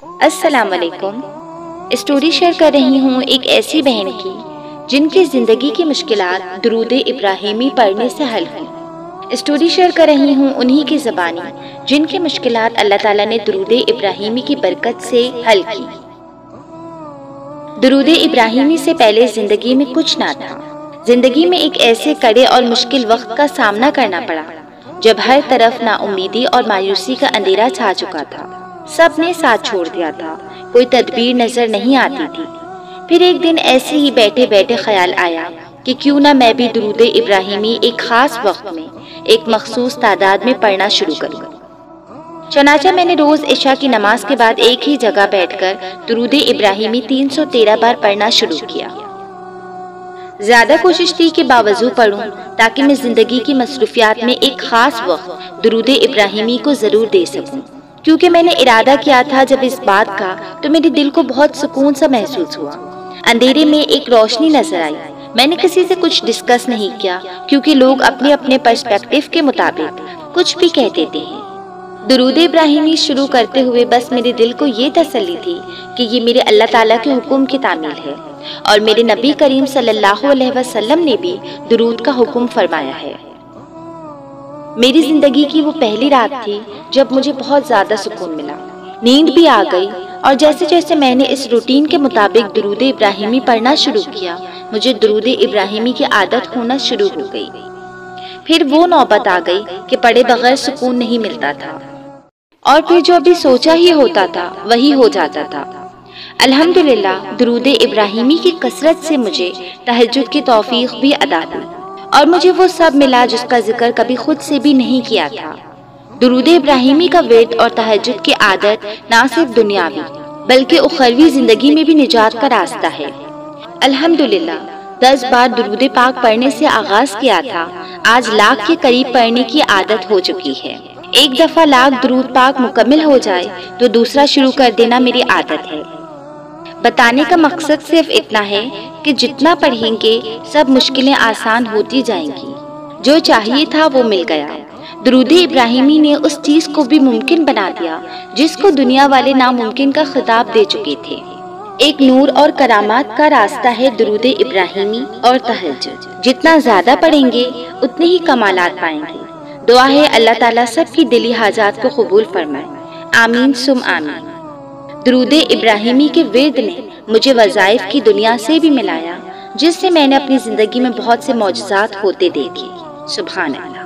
السلام علیکم۔ Story share کر رہی ہوں ایک ایسی بہن کی جن کی زندگی کی مشکلات درود ابراہیمی پڑھنے سے حل ہوئی۔ اسٹوری شیئر کر رہی ہوں انہی کی زبانی جن کی مشکلات اللہ تعالیٰ نے درود ابراہیمی کی برکت سے حل کی۔ درود ابراہیمی سے پہلے زندگی میں کچھ نہ تھا۔ زندگی میں ایک ایسے کڑے اور مشکل وقت کا سامنا کرنا پڑا جب ہر طرف نا امیدی اور مایوسی کا اندھیرا چھا چکا تھا۔ سب نے ساتھ چھوڑ دیا تھا، کوئی تدبیر نظر نہیں آتی تھی۔ پھر ایک دن ایسے ہی بیٹھے بیٹھے خیال آیا کہ کیوں نہ میں بھی درود ابراہیمی ایک خاص وقت میں ایک مخصوص تعداد میں پڑھنا شروع کروں۔ چنانچہ میں نے روز عشاء کی نماز کے بعد ایک ہی جگہ بیٹھ کر درود ابراہیمی 313 بار پڑھنا شروع کیا۔ زیادہ کوشش تھی کہ باوضو پڑھوں تاکہ میں زندگی کی مصروفیات میں ایک خاص وقت درود ابراہیمی کو ضرور دے سکوں، کیونکہ میں نے ارادہ کیا تھا جب اس بات کا تو میرے دل کو بہت سکون سا محسوس ہوا۔ اندھیرے میں ایک روشنی نظر آئی۔ میں نے کسی سے کچھ ڈسکس نہیں کیا کیونکہ لوگ اپنے اپنے پرسپیکٹیو کے مطابق کچھ بھی کہہ دیتے ہیں۔ درود ابراہیمی شروع کرتے ہوئے بس میرے دل کو یہ تسلی تھی کہ یہ میرے اللہ تعالیٰ کے حکم کی تعمیل ہے اور میرے نبی کریم صلی اللہ علیہ وسلم نے بھی درود کا حکم فرمایا ہے۔ میری زندگی کی وہ پہلی رات تھی جب مجھے بہت زیادہ سکون ملا، نیند بھی آ گئی، اور جیسے جیسے میں نے اس روٹین کے مطابق درود ابراہیمی پڑھنا شروع کیا، مجھے درود ابراہیمی کی عادت ہونا شروع ہو گئی۔ پھر وہ نوبت آ گئی کہ پڑھے بغیر سکون نہیں ملتا تھا، اور پھر جو ابھی سوچا ہی ہوتا تھا وہی ہو جاتا تھا۔ الحمدللہ درود ابراہیمی کی کثرت سے مجھے تہجد کی توفیق بھی عطا ہوئی، اور مجھے وہ سب ملا جس کا ذکر کبھی خود سے بھی نہیں کیا تھا۔ درود ابراہیمی کا ورد اور تہجد کی عادت نہ صرف دنیاوی بلکہ اخروی زندگی میں بھی نجات کا راستہ ہے۔ الحمدللہ 10 بار درود پاک پڑھنے سے آغاز کیا تھا، آج لاکھ کے قریب پڑھنے کی عادت ہو چکی ہے۔ ایک دفعہ لاکھ درود پاک مکمل ہو جائے تو دوسرا شروع کر دینا میری عادت ہے۔ بتانے کا مقصد صرف اتنا ہے کہ جتنا پڑھیں گے سب مشکلیں آسان ہوتی جائیں گی۔ جو چاہیے تھا وہ مل گیا۔ درود ابراہیمی نے اس چیز کو بھی ممکن بنا دیا جس کو دنیا والے ناممکن کا خطاب دے چکے تھے۔ ایک نور اور کرامات کا راستہ ہے درود ابراہیمی اور تہجد۔ جتنا زیادہ پڑھیں گے اتنے ہی کمالات پائیں گے۔ دعا ہے اللہ تعالیٰ سب کی دلی حاجات کو قبول فرمائے، آمین ثم آمین۔ درود ابراہیمی کے ورد نے مجھے وظائف کی دنیا سے بھی ملایا، جس سے میں نے اپنی زندگی میں بہت سے معجزات ہوتے دیکھے۔ سبحان اللہ۔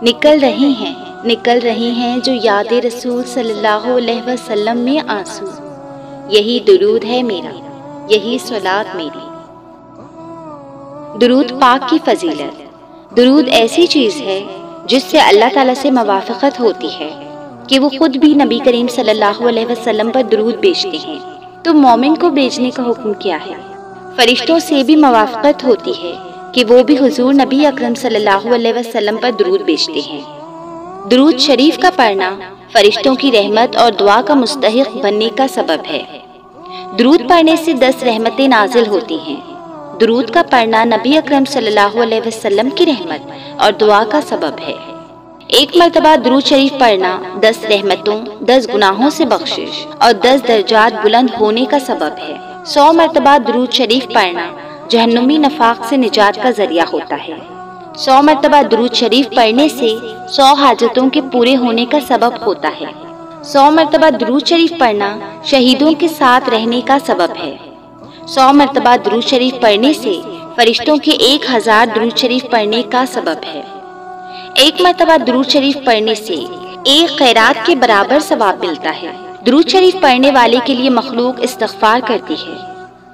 نکل رہی ہیں جو یاد رسول صلی اللہ علیہ وسلم میں آنسو، یہی درود ہے میرا، یہی صلات میری۔ درود پاک کی فضیلت۔ درود ایسی چیز ہے جس سے اللہ تعالیٰ سے موافقت ہوتی ہے کہ وہ خود بھی نبی کریم صلی اللہ علیہ وسلم پر درود بھیجتے ہیں، تو مومن کو بھیجنے کا حکم کیا ہے؟ فرشتوں سے بھی موافقت ہوتی ہے کہ وہ بھی حضور نبی اکرم صلی اللہ علیہ وسلم پر درود بھیجتے ہیں۔ درود شریف کا پڑھنا فرشتوں کی رحمت اور دعا کا مستحق بننے کا سبب ہے۔ درود پڑھنے سے 10 رحمتیں نازل ہوتی ہیں۔ درود کا پڑھنا نبی اکرم صلی اللہ علیہ وسلم کی رحمت اور دعا کا سبب ہے۔ ایک مرتبہ درود شریف پڑھنا 10 رحمتوں، 10 گناہوں سے بخشش اور 10 درجات بلند ہونے کا سبب ہے۔ 100 مرتبہ درود شریف پڑھنا جہنمی نفاق سے نجات کا ذریعہ ہوتا ہے۔ 100 مرتبہ درود شریف پڑھنے سے 100 حاجتوں کے پورے ہونے کا سبب ہوتا ہے۔ 100 مرتبہ درود شریف پڑھنا شہیدوں کے ساتھ رہنے کا سبب ہے۔ 100 مرتبہ درود شریف پڑھنے سے فرشتوں کے 1000 درود شریف پڑھنے کا سبب ہے۔ ایک مرتبہ درود شریف پڑھنے سے ایک خیرات کے برابر ثواب ملتا ہے۔ درود شریف پڑھنے والے کے لیے مخلوق استغفار کرتی ہے۔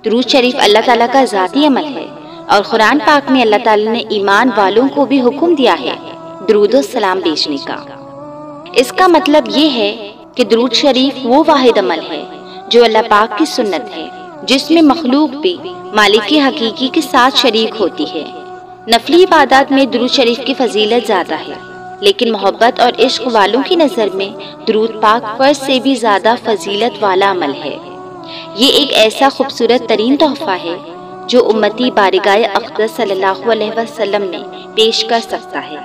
درود شریف اللہ تعالیٰ کا ذاتی عمل ہے، اور قرآن پاک میں اللہ تعالیٰ نے ایمان والوں کو بھی حکم دیا ہے درود و سلام بھیجنے کا۔ اس کا مطلب یہ ہے کہ درود شریف وہ واحد عمل ہے جو اللہ پاک کی سنت ہے، جس میں مخلوق بھی مالک حقیقی کے ساتھ شریک ہوتی ہے۔ نفلی عبادات میں درود شریف کی فضیلت زیادہ ہے، لیکن محبت اور عشق والوں کی نظر میں درود پاک فرض سے بھی زیادہ فضیلت والا عمل ہے۔ یہ ایک ایسا خوبصورت ترین تحفہ ہے جو امتی بارگاہ اقدس صلی اللہ علیہ وسلم نے پیش کر سکتا ہے۔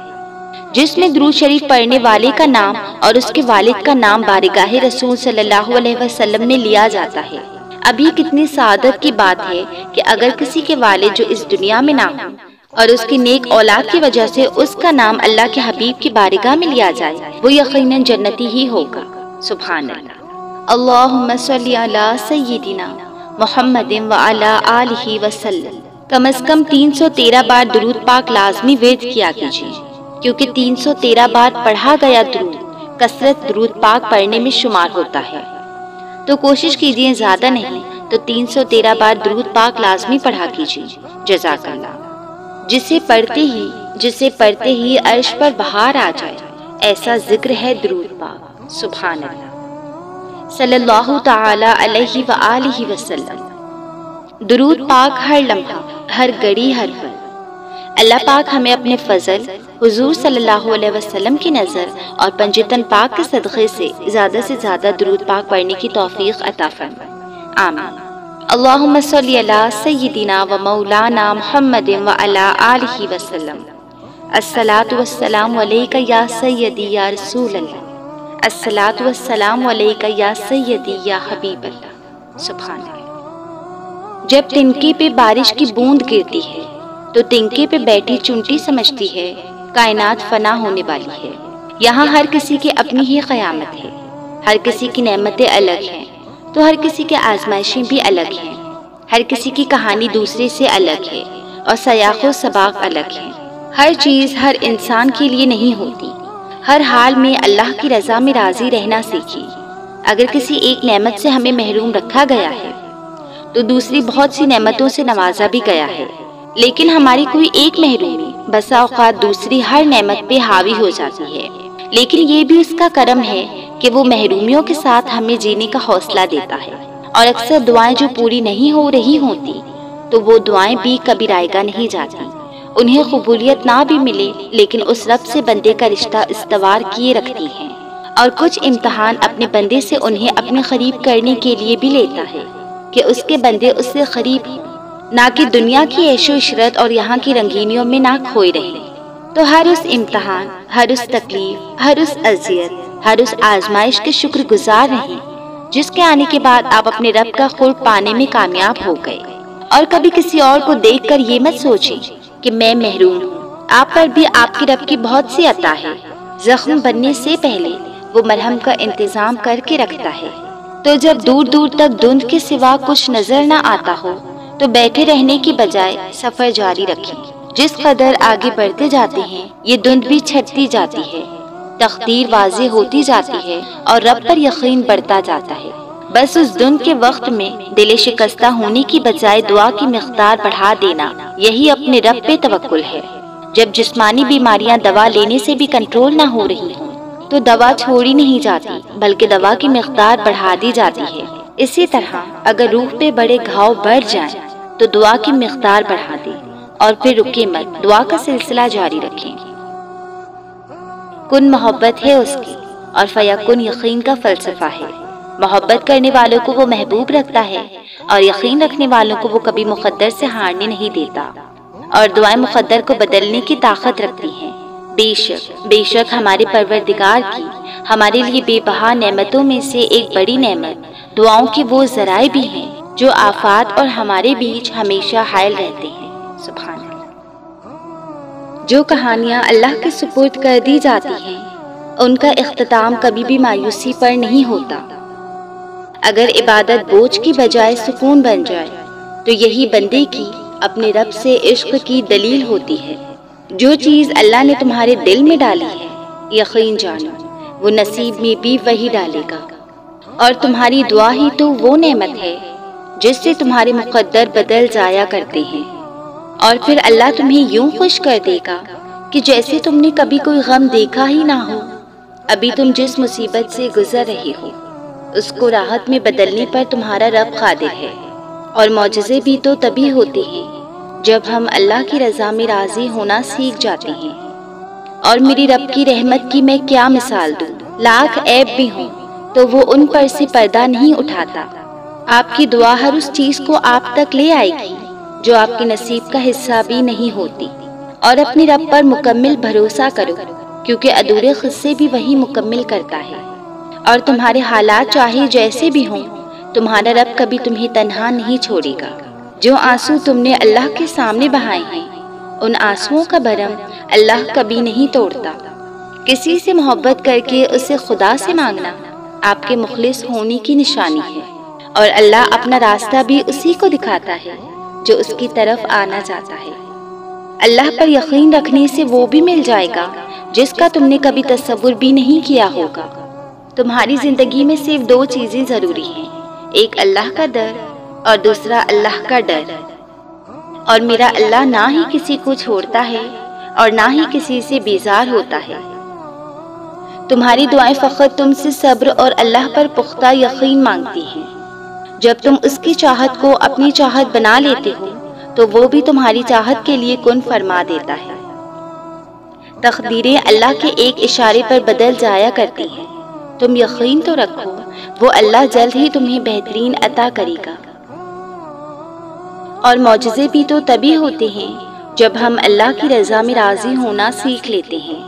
جس میں درود شریف پڑھنے والے کا نام اور اس کے والد کا نام بارگاہ رسول صلی اللہ علیہ وسلم میں لیا جاتا ہے۔ اب یہ کتنی سعادت کی بات ہے کہ اگر کسی کے والد جو اس دنیا میں نہ ہوں اور اس کی نیک اولاد کی وجہ سے اس کا نام اللہ کے حبیب کی بارگاہ میں لیا جائے، وہ یقیناً جنتی ہی ہوگا۔ سبحان اللہ۔ اللہم صلی علی سیدنا محمد وعلی آلہ وسلم۔ کم از کم 313 بار درود پاک لازمی ورد کیا کیجیے، کیونکہ 313 بار پڑھا گیا درود کثرت درود پاک پڑھنے میں شمار ہوتا ہے۔ تو کوشش کیجیے زیادہ نہیں تو 313 بار درود پاک لازمی پڑھا کیجیے۔ جزاک اللہ۔ جسے پڑھتے ہی عرش پر بہار آ جائے، ایسا ذکر ہے درود پاک۔ سبحان اللہ۔ صلی اللہ تعالی علیہ وآلہ وسلم۔ درود پاک ہر لمحہ، ہر گھڑی، ہر پل۔ اللہ پاک ہمیں اپنے فضل، حضور صلی اللہ علیہ وسلم کی نظر اور پنجتن پاک کے صدقے سے زیادہ درود پاک پڑھنے کی توفیق عطا فرمائے۔ آمین۔ اللہم صلی علی سیدنا و مولانا محمد وعلی آلہ وسلم۔ الصلاۃ والسلام علیک یا سیدی یا رسول اللہ۔ الصلاۃ والسلام علیک یا سیدی یا حبیب اللہ۔ سبحان اللہ۔ جب تنکے پہ بارش کی بوند گرتی ہے تو تنکے پہ بیٹھی چونٹی سمجھتی ہے کائنات فنا ہونے والی ہے۔ یہاں ہر کسی کی اپنی ہی قیامت ہے، ہر کسی کی نعمتیں الگ ہیں تو ہر کسی کے آزمائشیں بھی الگ ہیں، ہر کسی کی کہانی دوسرے سے الگ ہے اور سیاق و سباق الگ ہے۔ ہر چیز ہر انسان کے لیے نہیں ہوتی۔ ہر حال میں اللہ کی رضا میں راضی رہنا سیکھیے۔ اگر کسی ایک نعمت سے ہمیں محروم رکھا گیا ہے تو دوسری بہت سی نعمتوں سے نوازا بھی گیا ہے، لیکن ہماری کوئی ایک محرومی بسا اوقات دوسری ہر نعمت پہ حاوی ہو جاتی ہے، لیکن یہ بھی اس کا کرم ہے کہ وہ محرومیوں کے ساتھ ہمیں جینے کا حوصلہ دیتا ہے۔ اور اکثر دعائیں جو پوری نہیں ہو رہی ہوتی تو وہ دعائیں بھی کبھی رائگاں نہیں جاتی، انہیں قبولیت نہ بھی ملے لیکن اس رب سے بندے کا رشتہ استوار کیے رکھتی ہیں، اور کچھ امتحان اپنے بندے سے انہیں اپنے قریب کرنے کے لیے بھی لیتا ہے کہ اس کے بندے اس سے قریب ہوں، نہ کہ دنیا کی عیش و عشرت اور یہاں کی رنگینیوں میں نہ کھوئے رہیں۔ تو ہر اس امتحان، ہر اس تکلیف، ہر اس اذیت، ہر اس آزمائش کے شکر گزار رہیں جس کے آنے کے بعد آپ اپنے رب کا قرب پانے میں کامیاب ہو گئے۔ اور کبھی کسی اور کو دیکھ کر یہ مت سوچیں کہ میں محروم ہوں، آپ پر بھی آپ کے رب کی بہت سی عطا ہے۔ زخم بننے سے پہلے وہ مرہم کا انتظام کر کے رکھتا ہے۔ تو جب دور دور تک دھند کے سوا کچھ نظر نہ آتا ہو تو بیٹھے رہنے کی بجائے سفر جاری رکھیں۔ جس قدر آگے بڑھتے جاتے ہیں یہ دھند بھی چھٹتی جاتی ہے، تقدیر واضح ہوتی جاتی ہے اور رب پر یقین بڑھتا جاتا ہے۔ بس اس دھند کے وقت میں دل شکستہ ہونے کی بجائے دعا کی مقدار بڑھا دینا، یہی اپنے رب پہ توکل ہے۔ جب جسمانی بیماریاں دوا لینے سے بھی کنٹرول نہ ہو رہی ہوں تو دوا چھوڑی نہیں جاتی بلکہ دوا کی مقدار بڑھا دی جاتی ہے۔ اسی طرح اگر روح پہ بڑے گھاؤ بڑھ جائیں تو دعا کی مقدار بڑھا دیں اور پھر رکے مت، دعا کا سلسلہ جاری رکھیں۔ کن محبت ہے اس کی اور فیکن یقین کا فلسفہ ہے۔ محبت کرنے والوں کو وہ محبوب رکھتا ہے اور یقین رکھنے والوں کو وہ کبھی مقدر سے ہارنے نہیں دیتا، اور دعائیں مقدر کو بدلنے کی طاقت رکھتی ہیں۔ بے شک ہمارے پروردگار کی ہمارے لیے بے بہا نعمتوں میں سے ایک بڑی نعمت دعاؤں کے وہ ذرائع بھی ہیں جو آفات اور ہمارے بیچ ہمیشہ حائل رہتے ہیں۔ سبحان اللہ۔ جو کہانیاں اللہ کے سپرد کر دی جاتی ہیں ان کا اختتام کبھی بھی مایوسی پر نہیں ہوتا۔ اگر عبادت بوجھ کی بجائے سکون بن جائے تو یہی بندے کی اپنے رب سے عشق کی دلیل ہوتی ہے۔ جو چیز اللہ نے تمہارے دل میں ڈالی ہے یقین جانو وہ نصیب میں بھی وہی ڈالے گا، اور تمہاری دعا ہی تو وہ نعمت ہے جس سے تمہارے مقدر بدل جایا کرتے ہیں، اور پھر اللہ تمہیں یوں خوش کر دے گا کہ جیسے تم نے کبھی کوئی غم دیکھا ہی نہ ہو۔ ابھی تم جس مصیبت سے گزر رہے ہو اس کو راحت میں بدلنے پر تمہارا رب قادر ہے، اور معجزے بھی تو تبھی ہوتے ہیں جب ہم اللہ کی رضا میں راضی ہونا سیکھ جاتے ہیں۔ اور میری رب کی رحمت کی میں کیا مثال دوں، لاکھ عیب بھی ہوں تو وہ ان پر سے پردہ نہیں اٹھاتا۔ آپ کی دعا ہر اس چیز کو آپ تک لے آئے گی جو آپ کے نصیب کا حصہ بھی نہیں ہوتی، اور اپنے رب پر مکمل بھروسہ کرو کیونکہ ادھورے قصے بھی وہی مکمل کرتا ہے۔ اور تمہارے حالات چاہے جیسے بھی ہوں، تمہارا رب کبھی تمہیں تنہا نہیں چھوڑے گا۔ جو آنسو تم نے اللہ کے سامنے بہائے ہیں، ان آنسوؤں کا بھرم اللہ کبھی نہیں توڑتا۔ کسی سے محبت کر کے اسے خدا سے مانگنا آپ کے مخلص ہونے کی نشانی ہے، اور اللہ اپنا راستہ بھی اسی کو دکھاتا ہے جو اس کی طرف آنا چاہتا ہے۔ اللہ پر یقین رکھنے سے وہ بھی مل جائے گا جس کا تم نے کبھی تصور بھی نہیں کیا ہوگا۔ تمہاری زندگی میں صرف دو چیزیں ضروری ہیں، ایک اللہ کا ڈر اور دوسرا اللہ کا ڈر۔ اور میرا اللہ نہ ہی کسی کو چھوڑتا ہے اور نہ ہی کسی سے بیزار ہوتا ہے۔ تمہاری دعائیں فقط تم سے صبر اور اللہ پر پختہ یقین مانگتی ہیں۔ جب تم اس کی چاہت کو اپنی چاہت بنا لیتے ہو تو وہ بھی تمہاری چاہت کے لیے کن فرما دیتا ہے۔ تقدیریں اللہ کے ایک اشارے پر بدل جایا کرتی ہیں۔ تم یقین تو رکھو، وہ اللہ جلد ہی تمہیں بہترین عطا کرے گا۔ اور معجزے بھی تو تبھی ہوتے ہیں جب ہم اللہ کی رضا میں راضی ہونا سیکھ لیتے ہیں۔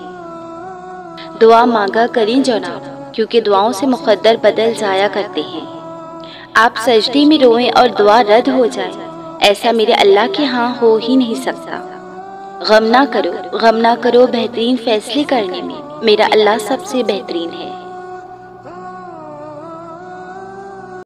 دعا مانگا کریں جناب، کیونکہ دعاؤں سے مقدر بدل جایا کرتے ہیں۔ آپ سجدے میں روئیں اور دعا رد ہو جائے، ایسا میرے اللہ کے ہاں ہو ہی نہیں سکتا۔ غم نہ کرو بہترین فیصلے کرنے میں میرا اللہ سب سے بہترین ہے۔